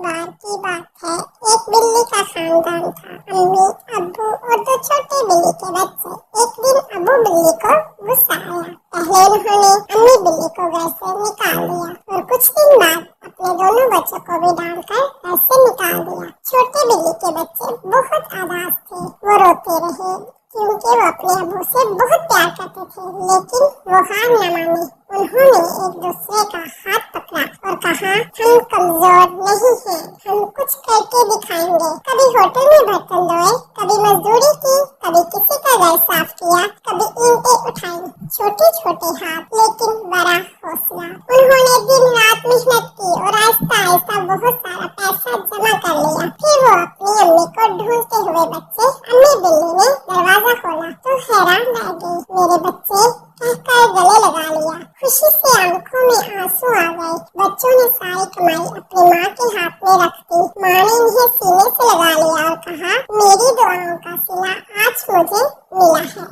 बार की बात है, एक बिल्ली का खानदान था। अम्मी, अब्बू और दो छोटे बिल्ली के बच्चे। एक दिन अब्बू बिल्ली को गुस्सा आया। पहले उन्होंने अम्मी बिल्ली को घर से निकाल दिया और कुछ दिन बाद अपने दोनों बच्चों को भी डालकर घर से निकाल दिया। छोटे बिल्ली के बच्चे बहुत आजाद थे। वो रोते रहे क्योंकि वो अपने अब्बू से बहुत प्यार करते थे, लेकिन वो हार न माने। उन्होंने एक दूसरे का हाथ पकड़ा और कहा, हम कमजोर नहीं हैं, हम कुछ करके दिखाएंगे। कभी होटल में बर्तन धोए, कभी मजदूरी की, कभी किसी का घर साफ किया, कभी ईंटें उठाई। छोटे छोटे हाथ लेकिन बड़ा हौसला। उन्होंने दिन रात मेहनत की और आहिस्ता आहिस्ता बहुत सारा पैसा जमा कर लिया। फिर वो अपनी अम्मी को ढूंढते हुए बच्चे अम्मी बिल्ली ने दरवाजा खोला तो हैरान रह गई। मेरे बच्चे कहकर गले लगा लिया। खुशी से आंखों में आंसू आ गए। बच्चों ने सारी कमाई अपनी माँ के हाथ में रख दी। माँ ने इन्हें सीने से लगा लिया और कहा, मेरी दुआओं का सिला आज मुझे मिला है।